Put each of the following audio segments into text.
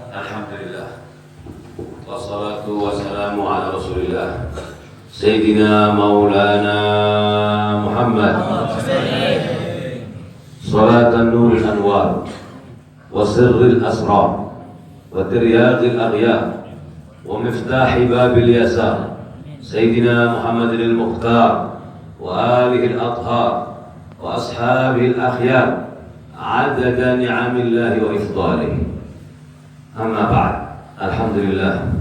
Alhamdulillah. Wassalatu wassalamu ala Rasulillah Sayyidina Maulana Muhammad Salatan nuril anwar wa sirril asrar wa tiryaqil aghyar wa miftahi babil yasar Sayyidina Muhammadin al-Mukhtar wa alihi al-athhar wa ashabihi al-akhyar adada ni'amillahi wa ifdalihi. Amma ba'd. Alhamdulillah,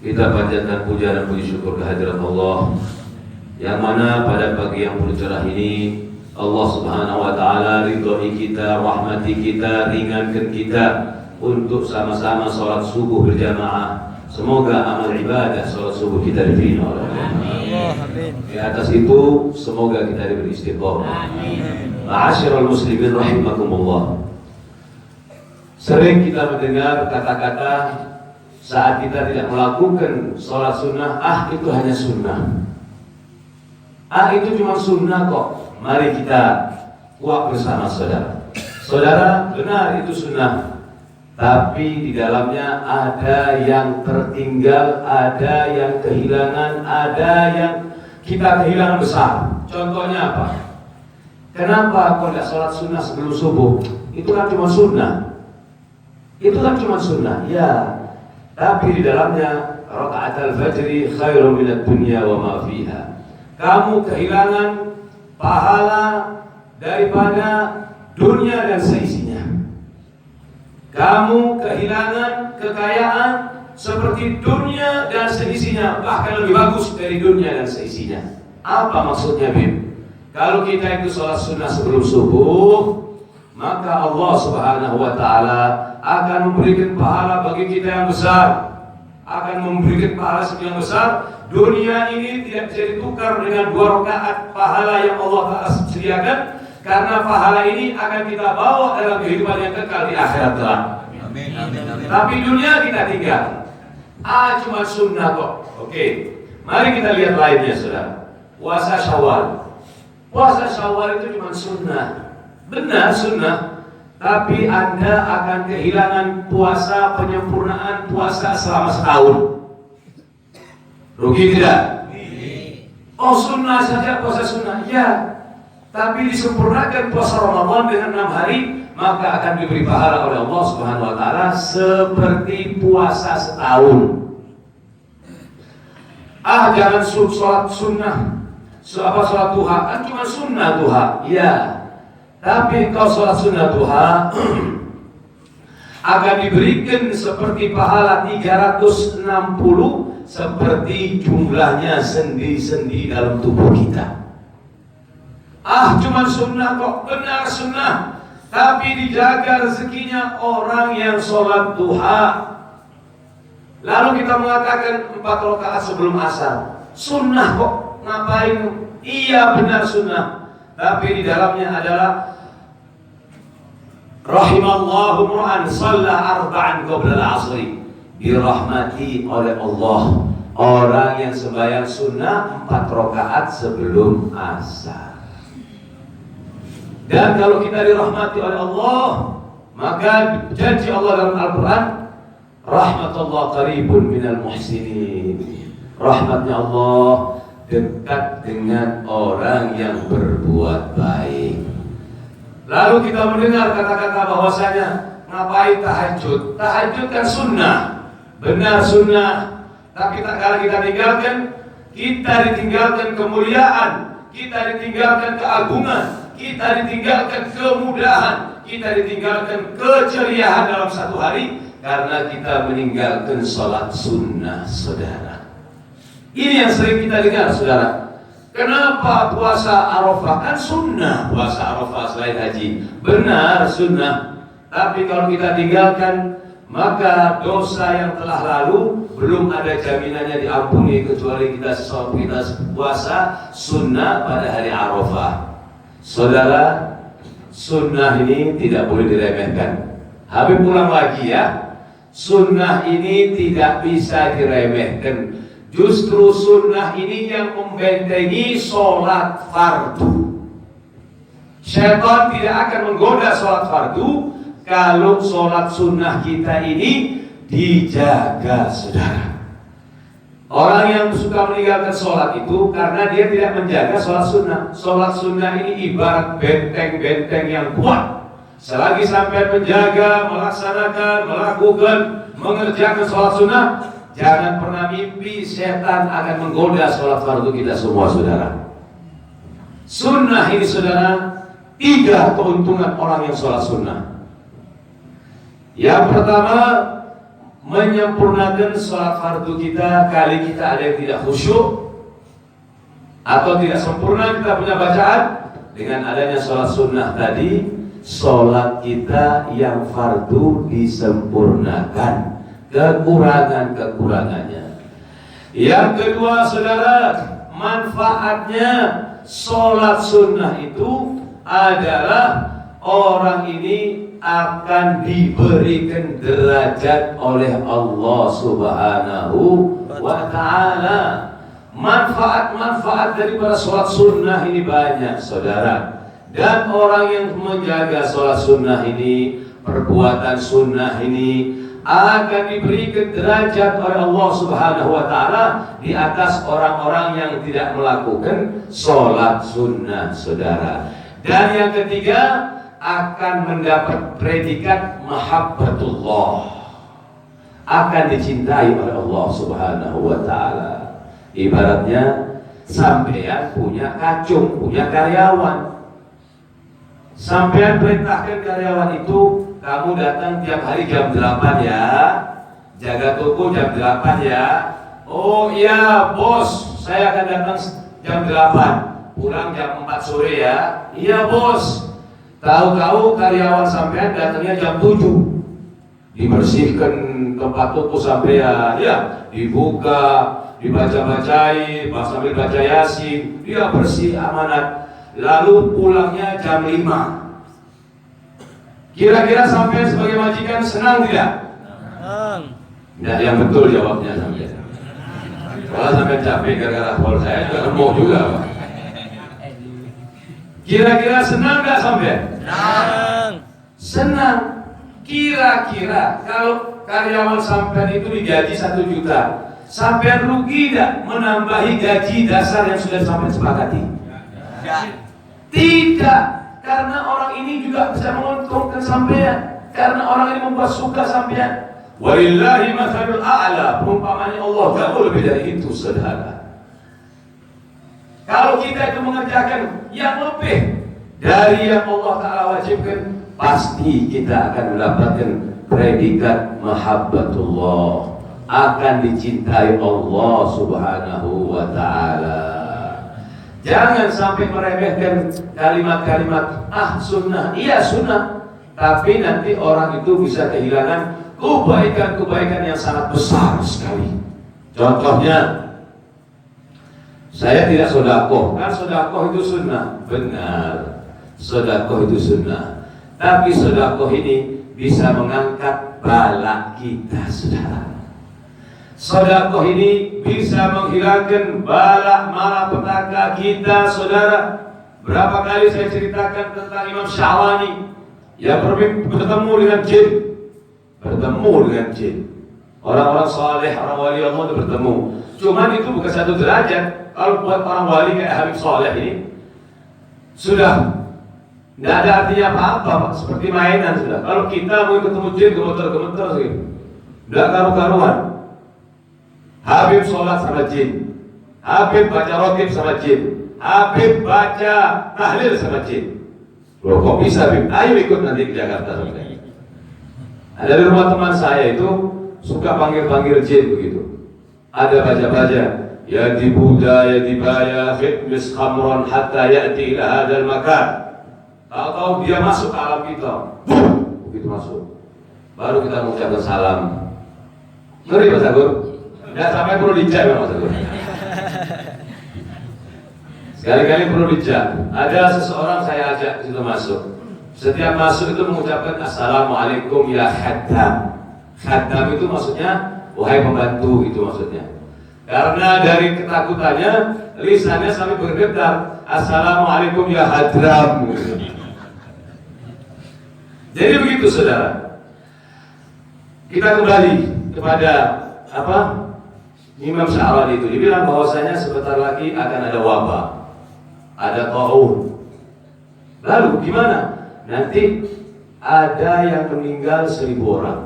kita panjatkan puja dan puji syukur kehadirat Allah, yang mana pada pagi yang penuh cerah ini Allah subhanahu wa ta'ala ridhoi kita, rahmati kita, ringankan kita untuk sama-sama sholat subuh berjamaah. Semoga amal ibadah sholat subuh kita diterima oleh Allah. Di atas itu semoga kita diberi istiqomah. Ma'asyiral muslimin rahimakumullah. Sering kita mendengar kata-kata saat kita tidak melakukan sholat sunnah, itu hanya sunnah. Itu cuma sunnah kok. Mari kita kuat bersama saudara. Saudara, benar itu sunnah, tapi di dalamnya ada yang tertinggal, ada yang kehilangan, ada yang kita kehilangan besar. Contohnya apa? Kenapa kau tidak sholat sunnah sebelum subuh? Itu kan cuma sunnah. Itu kan cuma sunnah, ya. Tapi di dalamnya rakaat al-fajri khairum minad dunya wa ma fiha. Kamu kehilangan pahala daripada dunia dan seisinya. Kamu kehilangan kekayaan seperti dunia dan seisinya, bahkan lebih bagus dari dunia dan seisinya. Apa maksudnya, Bib? Kalau kita itu sholat sunnah sebelum subuh, maka Allah subhanahu wa ta'ala akan memberikan pahala bagi kita yang besar, akan memberikan pahala yang besar. Dunia ini tidak bisa ditukar dengan 2 rakaat pahala yang Allah Ta'ala sediakan, karena pahala ini akan kita bawa dalam kehidupan yang kekal di akhirat kelak. Amin, amin, amin. Tapi dunia kita tinggal. Cuma sunnah kok. Oke, mari kita lihat lainnya, saudara. Puasa Syawal. Puasa Syawal itu cuma sunnah. Benar sunnah, tapi Anda akan kehilangan puasa, penyempurnaan puasa selama setahun. Rugi tidak? Oh, sunnah saja puasa sunnah, ya. Tapi disempurnakan puasa Ramadan dengan 6 hari, maka akan diberi pahala oleh Allah Subhanahu wa ta'ala seperti puasa setahun. Jangan sholat sunnah. Sholat duha, kan cuma sunnah duha, ya. Tapi kalau sholat sunnah duha akan diberikan seperti pahala 360 seperti jumlahnya sendi-sendi dalam tubuh kita. Cuma sunnah kok, benar sunnah, tapi dijaga rezekinya orang yang sholat duha. Lalu kita mengatakan 4 rakaat sebelum asar, sunnah kok, ngapain? Iya benar sunnah, tapi di dalamnya adalah rahimallahu mu'an shalla arba'an qabla al-'asri, dirahmati oleh Allah orang yang sembahyang sunnah 4 rakaat sebelum asar. Dan kalau kita dirahmati oleh Allah, maka janji Allah dalam Al-Quran, rahmatullah qaribun minal muhsinin. Rahmatnya Allah dekat dengan orang yang berbuat baik. Lalu kita mendengar kata-kata bahwasanya ngapain tahajud? Tahajud kan sunnah, benar sunnah. Tapi tak kala kita tinggalkan, kita ditinggalkan kemuliaan, kita ditinggalkan keagungan, kita ditinggalkan kemudahan, kita ditinggalkan keceriaan dalam satu hari, karena kita meninggalkan sholat sunnah, saudara. Ini yang sering kita dengar, saudara. Kenapa puasa Arafah? Kan sunnah puasa Arafah selain haji. Benar sunnah. Tapi kalau kita tinggalkan, maka dosa yang telah lalu belum ada jaminannya diampuni kecuali kita puasa sunnah pada hari Arafah. Saudara, sunnah ini tidak boleh diremehkan. Habib pulang lagi ya. Sunnah ini tidak bisa diremehkan. Justru sunnah ini yang membentengi sholat fardu. Syaitan tidak akan menggoda sholat fardu kalau sholat sunnah kita ini dijaga, saudara. Orang yang suka meninggalkan sholat itu karena dia tidak menjaga sholat sunnah. Sholat sunnah ini ibarat benteng-benteng yang kuat. Selagi sampai menjaga, melaksanakan, melakukan, mengerjakan sholat sunnah, jangan pernah mimpi setan akan menggoda sholat fardu kita semua, saudara. Sunnah ini, saudara, 3 keuntungan orang yang sholat sunnah. Yang pertama, menyempurnakan sholat fardu kita. Kali kita ada yang tidak khusyuk atau tidak sempurna kita punya bacaan, dengan adanya sholat sunnah tadi, sholat kita yang fardu disempurnakan kekurangan-kekurangannya. Yang kedua, saudara, manfaatnya sholat sunnah itu adalah orang ini akan diberikan derajat oleh Allah Subhanahu wa ta'ala. Manfaat-manfaat daripada sholat sunnah ini banyak, saudara. Dan orang yang menjaga sholat sunnah ini, perbuatan sunnah ini, akan diberikan derajat oleh Allah Subhanahu wa ta'ala di atas orang-orang yang tidak melakukan sholat sunnah, saudara. Dan yang ketiga, akan mendapat predikat mahabbatullah, akan dicintai oleh Allah Subhanahu wa ta'ala. Ibaratnya sampean punya kacung, punya karyawan. Sampean perintahkan karyawan itu, kamu datang tiap hari jam 8 ya, jaga toko jam 8 ya. Oh iya bos, saya akan datang jam 8, pulang jam 4 sore ya. Iya bos. Tahu-tahu karyawan sampean datangnya jam 7, dibersihkan tempat toko sampean, ya, dibuka, dibaca-bacai, sambil baca yasin, dia bersih amanat. Lalu pulangnya jam 5. Kira-kira sampean sebagai majikan senang tidak? Senang. Tidak, yang betul jawabnya sampean. Kalau sampean capek gara-gara pol saya juga remuk juga, Pak. Kira-kira senang nggak sampean? Senang. Senang. Kira-kira kalau karyawan sampean itu digaji 1 juta, sampean rugi tidak menambahi gaji dasar yang sudah sampean sepakati? Tidak. Karena orang ini juga bisa menguntungkan sampean. Karena orang ini membuat suka sampean. Walillahi mathalul a'la. Perumpamannya Allah jauh lebih dari itu, saudara. Kalau kita itu mengerjakan yang lebih dari yang Allah Ta'ala wajibkan, pasti kita akan mendapatkan predikat mahabbatullah, akan dicintai Allah Subhanahu wa ta'ala. Jangan sampai meremehkan kalimat-kalimat sunnah. Iya sunnah, tapi nanti orang itu bisa kehilangan kebaikan-kebaikan yang sangat besar sekali. Contohnya, saya tidak sedekah, kan sedekah itu sunnah. Benar, sedekah itu sunnah. Tapi sedekah ini bisa mengangkat bala kita, saudara. Sedekah ini bisa menghilangkan bala malapetaka kita, saudara. Berapa kali saya ceritakan tentang Imam Syahwani yang bertemu dengan jin. Bertemu dengan jin. Orang-orang saleh, orang wali Allah itu bertemu. Cuman itu bukan satu derajat. Kalau buat orang wali kayak Habib Saleh ini, sudah tidak ada artinya apa-apa, seperti mainan sudah. Kalau kita mau ketemu jin, gemeter-gemeter sih, tidak karu-karuan. Habib sholat sama jin, Habib baca rotib sama jin, Habib baca tahlil sama jin. Loh kok bisa Habib? Ayo ikut nanti ke Jakarta sama saya. Ada di rumah teman saya itu suka panggil-panggil jin begitu. Ada baca-baca, ya di Buddha, ya di Baya, khidmis khamron hatta ya'ti ila hadal makan. Tahu-tahu dia masuk ke alam kita, begitu masuk, baru kita mengucapkan salam. Ngeri Mas Agur? Nggak sampai perlu dicek Mas Agur. Sekali-kali perlu dicek. Ada seseorang saya ajak situ masuk. Setiap masuk itu mengucapkan assalamualaikum ya khaddam. Khaddam itu maksudnya wahai pembantu, itu maksudnya. Karena dari ketakutannya lisannya sampai bergetar, assalamualaikum ya hadram. Jadi begitu saudara. Kita kembali kepada apa? Imam Sya'rani itu dibilang bahwasanya sebentar lagi akan ada wabah, ada taun. Lalu gimana? Nanti ada yang meninggal 1.000 orang.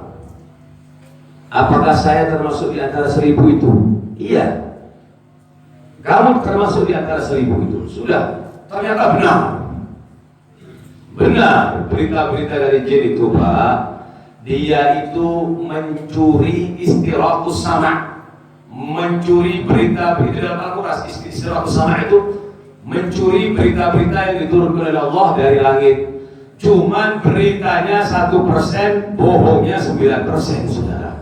Apakah saya termasuk di antara 1.000 itu? Iya. Kamu termasuk di antara 1.000 itu. Sudah. Ternyata benar. Benar. Berita-berita dari jin itu, Pak, dia itu mencuri istirahatus sama'. Mencuri berita-berita dalam Al-Quran. Istirahatus sama' itu mencuri berita-berita yang diturunkan oleh Allah dari langit. Cuman beritanya 1%, bohongnya 9%, saudara.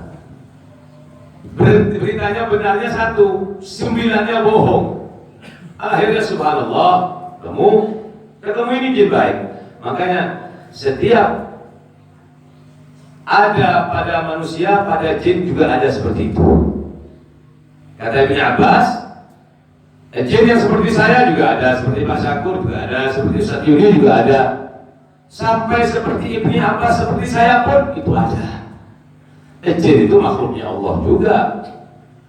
Beritanya benarnya 1, 9-nya bohong. Akhirnya subhanallah, ketemu ini jin baik. Makanya setiap ada pada manusia, pada jin juga ada seperti itu. Kata Ibn Abbas, jin yang seperti saya juga ada, seperti Pak Syakur juga ada, seperti Ustaz Yuni juga ada. Sampai seperti Ibn Abbas, seperti saya pun itu ada. Jin itu makhluknya Allah juga.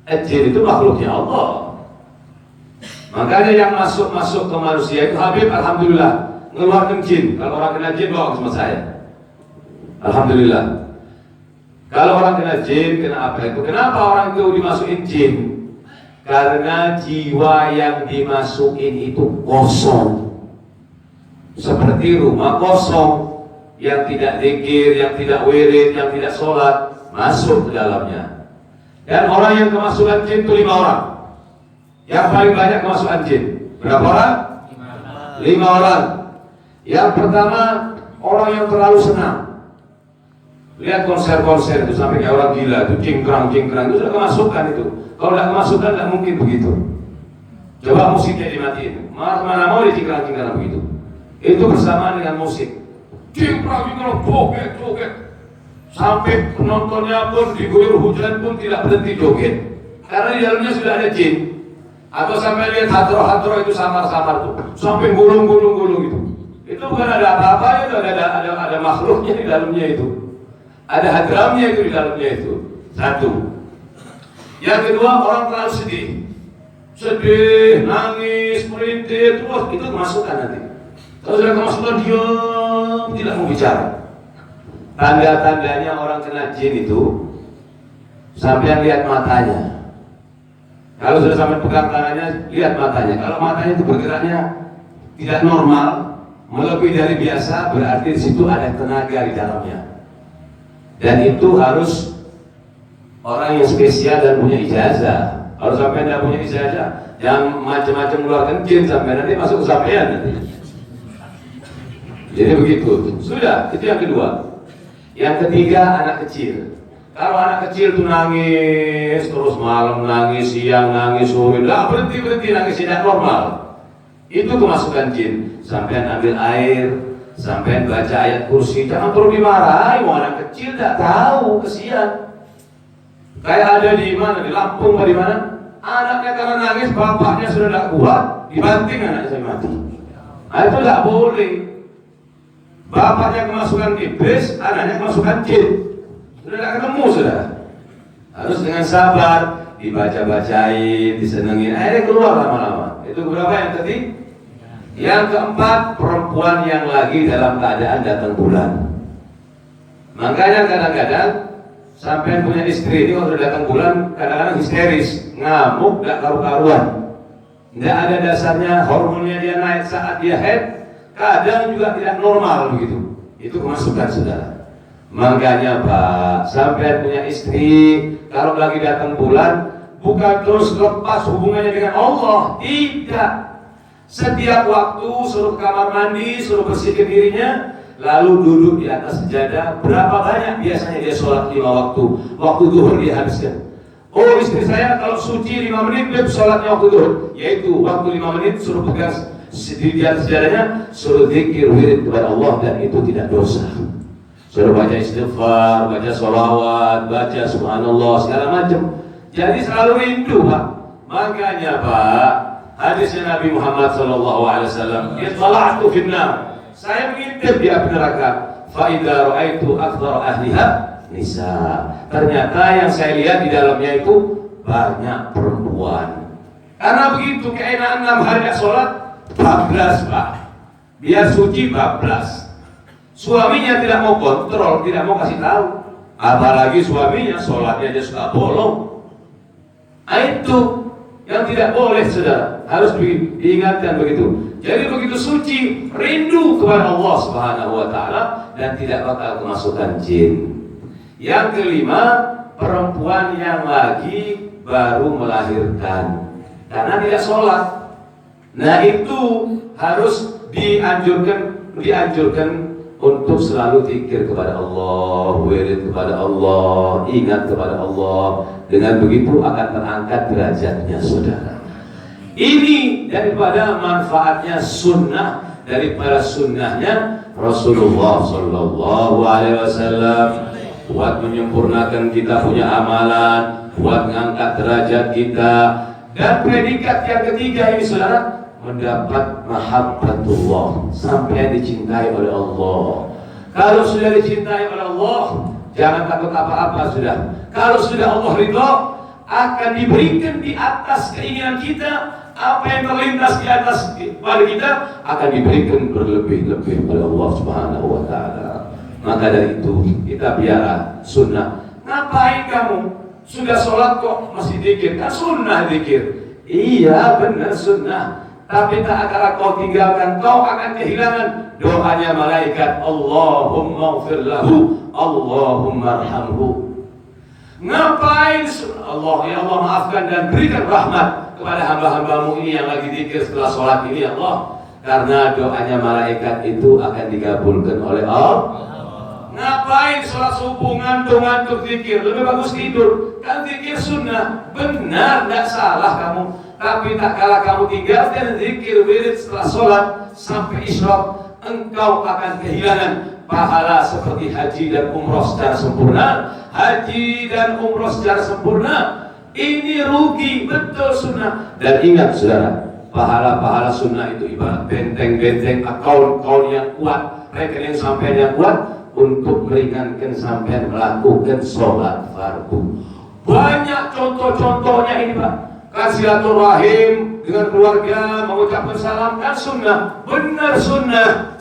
Jin itu makhluknya Allah. Makanya yang masuk ke manusia itu Habib, alhamdulillah, ngeluarkan jin. Kalau orang kena jin, bawa sama saya. Alhamdulillah. Kalau orang kena jin, kena apa itu? Kenapa orang itu dimasukin jin? Karena jiwa yang dimasukin itu kosong. Seperti rumah kosong yang tidak zikir, yang tidak wirid, yang tidak sholat, masuk ke dalamnya. Dan orang yang kemasukan jin itu 5 orang. Yang paling banyak kemasukan jin berapa orang? 5 orang. Yang pertama, orang yang terlalu senang. Lihat konser-konser itu sampai kayak orang gila itu, cingkrang itu sudah kemasukan itu. Kalau tidak kemasukan tidak mungkin begitu. Coba musiknya dimatiin, mana mau dicingkrang begitu. Itu bersamaan dengan musik. Cingkrang, joget. Sampai penontonnya pun diguyur hujan pun tidak berhenti joget. Karena di dalamnya sudah ada jin. Atau sampai lihat hadroh itu samar-samar tuh, sampai gulung itu. Itu bukan ada apa-apa, itu ada makhluknya di dalamnya itu. Ada hadramnya itu di dalamnya itu. 1. Yang kedua, orang terlalu sedih, nangis, merintih, terus itu kemasukan nanti. Kalau sudah kemasukan diam, tidak mau bicara. Tanda-tandanya orang kena jin itu sampai lihat matanya. Kalau sudah sampai pegang tangannya, lihat matanya. Kalau matanya itu bergeraknya tidak normal, melebihi dari biasa, berarti di situ ada tenaga di dalamnya. Dan itu harus orang yang spesial dan punya ijazah. Kalau sampai tidak punya ijazah, yang macam-macam keluarkan jin sampai nanti masuk ke sampean nanti. Jadi begitu. Sudah, itu yang kedua. Yang ketiga, anak kecil. Kalau anak kecil itu nangis terus, malam nangis, siang nangis, sore, nggak berhenti nangis, tidak normal. Itu kemasukan jin. Sampean ambil air, sampean baca ayat kursi, jangan terus dimarahi. Anak kecil tidak tahu, kesian. Kayak ada di mana, di Lampung atau di mana? Anaknya karena nangis, bapaknya sudah tidak kuat, dibanting anaknya sampai mati. Nah, itu tidak boleh. Bapaknya kemasukan iblis, anaknya kemasukan jin. Sudah tidak ketemu, sudah. Harus dengan sabar, dibaca-bacain, disenengin, akhirnya keluar lama-lama. Itu berapa yang tadi? Yang keempat, perempuan yang lagi dalam keadaan datang bulan. Makanya kadang-kadang sampai punya istri ini kalau datang bulan kadang-kadang histeris, ngamuk, gak karu-karuan. Tidak ada dasarnya, hormonnya dia naik saat dia head, kadang juga tidak normal begitu. Itu kemasukan, saudara. Makanya Pak, sampai punya istri kalau lagi datang bulan bukan terus lepas hubungannya dengan Allah, tidak. Setiap waktu suruh ke kamar mandi, suruh bersihkan dirinya, lalu duduk di atas sejadah. Berapa banyak biasanya dia sholat 5 waktu. Waktu zuhur dia habiskan. Oh, istri saya kalau suci 5 menit dia sholatnya waktu zuhur, yaitu waktu 5 menit suruh pegang di atas sejadahnya, suruh zikir wirid kepada Allah, dan itu tidak dosa. Suruh baca istighfar, baca sholawat, baca subhanallah, segala macam. Jadi selalu rindu, Pak. Makanya Pak, hadisnya Nabi Muhammad SAW, "Ittala'tu finnar." Saya mengintip di api neraka. fa idza ra'aitu aktsara ahliha nisa. Ternyata yang saya lihat di dalamnya itu banyak perempuan. Karena begitu keenaan 6 hari tidak sholat, bablas Pak. Biar suci bablas. Suaminya tidak mau kontrol, tidak mau kasih tahu. Apalagi suaminya sholatnya aja suka bolong. Itu yang tidak boleh, saudara. Harus diingatkan begitu. Jadi begitu suci, rindu kepada Allah Subhanahu wa Ta'ala, dan tidak bakal kemasukan jin. Yang kelima, perempuan yang lagi baru melahirkan karena tidak sholat. Nah itu harus dianjurkan untuk selalu zikir kepada Allah, wirid kepada Allah, ingat kepada Allah. Dengan begitu akan terangkat derajatnya, saudara. Ini daripada manfaatnya sunnah, daripada sunnahnya Rasulullah Sallallahu Alaihi Wasallam, buat menyempurnakan kita punya amalan, buat mengangkat derajat kita. Dan predikat yang ketiga ini, saudara, mendapat mahabbatullah, sampai dicintai oleh Allah. Kalau sudah dicintai oleh Allah, jangan takut apa-apa sudah. Kalau sudah Allah ridho, akan diberikan di atas keinginan kita. Apa yang terlintas di atas pada kita akan diberikan berlebih-lebih oleh Allah Subhanahu wa Ta'ala. Maka dari itu kita biara sunnah. Ngapain kamu? Sudah sholat kok masih zikir? Kan sunnah zikir. Iya benar sunnah. Tapi tak akan kau tinggalkan, kau akan kehilangan doanya malaikat. Allahumma ighfir lahu, Allahumma arhamhu. Ngapain Allah, ya Allah maafkan dan berikan rahmat kepada hamba-hambamu ini yang lagi zikir setelah sholat ini, ya Allah. Karena doanya malaikat itu akan dikabulkan oleh Allah. Ngapain sholat subuh ngantuk-ngantuk zikir? Lebih bagus tidur. Kan zikir sunnah. Benar, tidak salah kamu. Tapi tak kalah kamu tinggalkan zikir wirid setelah sholat sampai isyraq, engkau akan kehilangan pahala seperti haji dan umroh secara sempurna. Haji dan umroh secara sempurna, ini rugi betul sunnah. Dan ingat saudara, pahala-pahala sunnah itu ibarat benteng-benteng, akaun yang kuat, rekening sampean yang kuat untuk meringankan sampean melakukan sholat fardu. Banyak contoh-contohnya ini Pak. Silaturahim dengan keluarga, mengucapkan salam, kan sunnah, benar sunnah.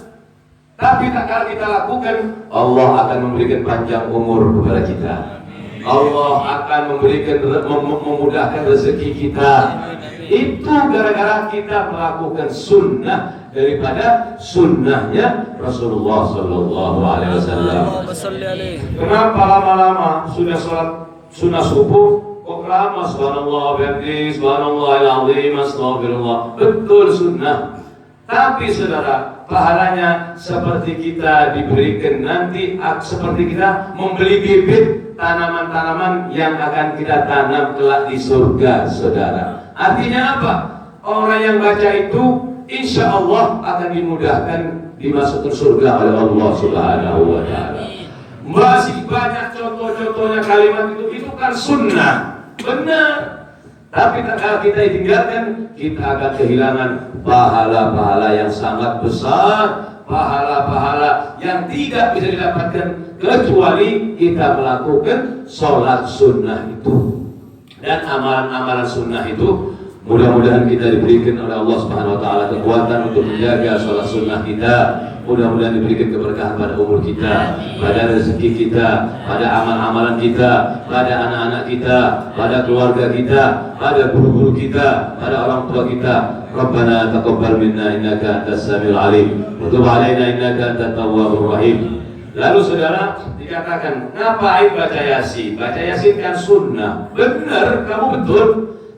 Tapi tak kala kita lakukan, Allah akan memberikan panjang umur kepada kita. Allah akan memberikan memudahkan rezeki kita. Itu gara-gara kita melakukan sunnah daripada sunnahnya Rasulullah Sallallahu Alaihi Wasallam. Kenapa lama-lama sudah sholat sunnah subuh kok lama? Subhanallah bihamdihi, subhanallahil azim, astagfirullah. Betul sunnah. Tapi saudara, pahalanya seperti kita diberikan nanti, seperti kita membeli bibit tanaman-tanaman yang akan kita tanam kelak di surga, saudara. Artinya apa? Orang yang baca itu insya Allah akan dimudahkan dimasukkan surga oleh Allah Subhanahu wa Ta'ala. Masih banyak contoh-contohnya kalimat itu kan sunnah, benar. Tapi kalau kita tinggalkan, kita akan kehilangan pahala-pahala yang sangat besar, pahala-pahala yang tidak bisa didapatkan kecuali kita melakukan sholat sunnah itu. Dan amalan-amalan sunnah itu mudah-mudahan kita diberikan oleh Allah Subhanahu wa Ta'ala kekuatan untuk menjaga sholat sunnah kita. Mudah-mudahan diberikan keberkahan pada umur kita, pada rezeki kita, pada amal-amalan kita, pada anak-anak kita, pada keluarga kita, pada guru-guru kita, pada orang tua kita. Rabbana taqabbal minna innaka antas samiul alim wa tub alaina innaka antat tawwabur rahim. Lalu saudara dikatakan, ngapain baca Yasin? Baca Yasin kan sunnah. Benar, kamu betul.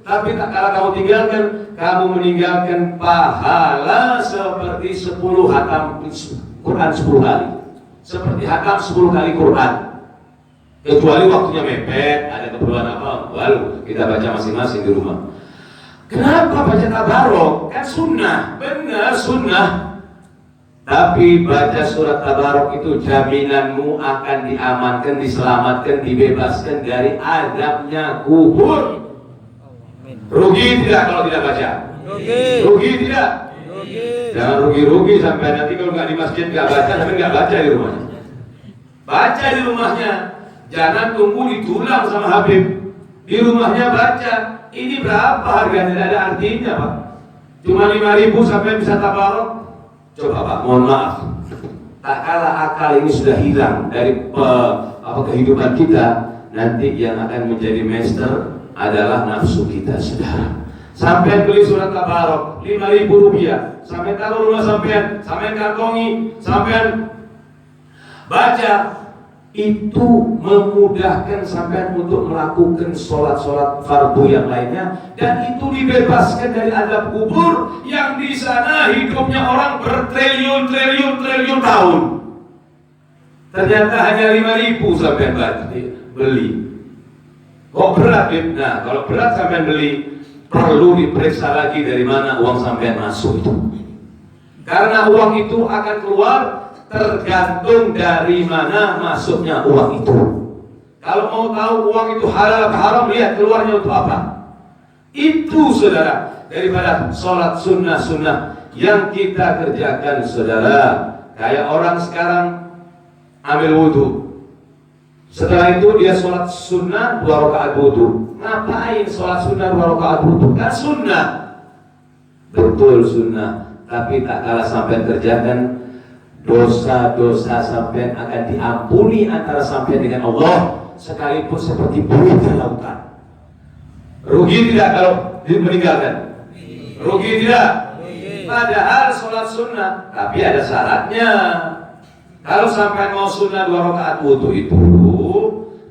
Tapi tak kala kamu tinggalkan, kamu meninggalkan pahala seperti 10 hatam Quran 10 kali. Seperti hatam 10 kali Quran. Kecuali waktunya mepet, ada keperluan apa, lalu kita baca masing-masing di rumah. Kenapa baca tabarok? Kan sunnah, benar sunnah. Tapi baca surat tabarok itu jaminanmu akan diamankan, diselamatkan, dibebaskan dari azabnya kubur. Rugi tidak kalau tidak baca? Rugi tidak? Jangan rugi-rugi sampai nanti kalau nggak di masjid nggak baca, tapi nggak baca di rumahnya. Baca di rumahnya, jangan tunggu ditulang sama Habib. Di rumahnya baca. Ini berapa harganya? Tidak ada artinya, Pak. Cuma 5.000 sampai bisa tabarok. Coba Pak, mohon maaf. Tak kala akal ini sudah hilang dari kehidupan kita, nanti yang akan menjadi master adalah nafsu kita, saudara. Sampai beli surat tabarok 5.000 rupiah, sampai taruh rumah sampean, sampai kantongi, sampai baca. Itu memudahkan sampean untuk melakukan sholat-sholat fardu yang lainnya, dan itu dibebaskan dari azab kubur yang di sana hidupnya orang bertriliun-triliun tahun. Ternyata hanya 5.000 sampean beli. Kok berat? Nah, kalau berat sampean beli, perlu diperiksa lagi dari mana uang sampean masuk itu. Karena uang itu akan keluar tergantung dari mana masuknya uang itu. Kalau mau tahu uang itu halal atau haram, lihat keluarnya untuk apa. Itu saudara, daripada sholat sunnah-sunnah yang kita kerjakan saudara. Kayak orang sekarang ambil wudhu, setelah itu dia sholat sunnah 2 rakaat wudhu. Ngapain sholat sunnah 2 rakaat wudhu? Kan sunnah. Betul sunnah, tapi tak kalah sampai kerjakan, dosa-dosa sampean akan diampuni antara sampean dengan Allah, sekalipun seperti buih di lautan. Rugi tidak kalau meninggalkan? Rugi tidak? Padahal sholat sunnah, tapi ada syaratnya. Kalau sampean mau sunnah 2 rakaat wudhu itu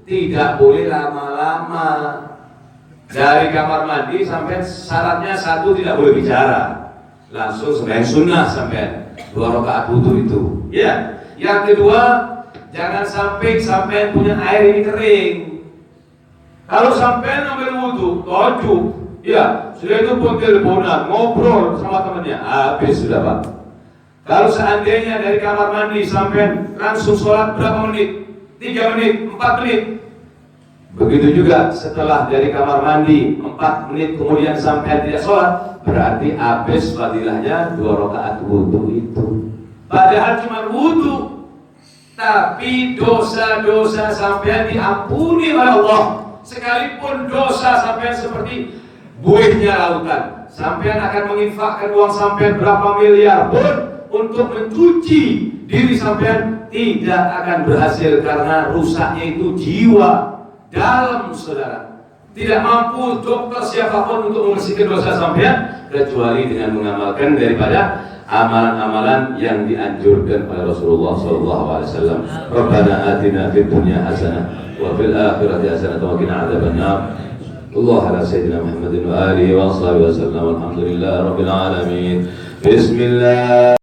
tidak boleh lama-lama. Dari kamar mandi sampai syaratnya 1, tidak boleh bicara. Langsung sembahyang sunnah sampean 2 rakaat wudhu itu. Ya. Yang kedua, jangan sampai sampean punya air ini kering. Kalau sampean ambil wudhu, tojuk, ya, sudah itu pun teleponan, ngobrol sama temannya, habis sudah Pak. Kalau seandainya dari kamar mandi sampean langsung sholat berapa menit? 3 menit, 4 menit. Begitu juga setelah dari kamar mandi 4 menit kemudian sampai tidak sholat, berarti habis fadilahnya 2 rakaat wudhu itu. Padahal cuma wudhu, tapi dosa-dosa sampean diampuni oleh Allah. Sekalipun dosa sampean seperti buihnya lautan, sampean akan menginfakkan uang sampean berapa miliar pun untuk mencuci diri sampean, tidak akan berhasil karena rusaknya itu jiwa dalam saudara. Tidak mampu dokter siapapun untuk membersihkan dosa sampean kecuali dengan mengamalkan daripada amalan-amalan yang dianjurkan oleh Rasulullah SAW. Rabbana atina fid dunya hasanah wa fil akhirati hasanah wa qina adzabannar. Allah ala sayyidina Muhammadin wa alihi wa sahbihi wa sallam. Alhamdulillah rabbil alamin. Bismillah.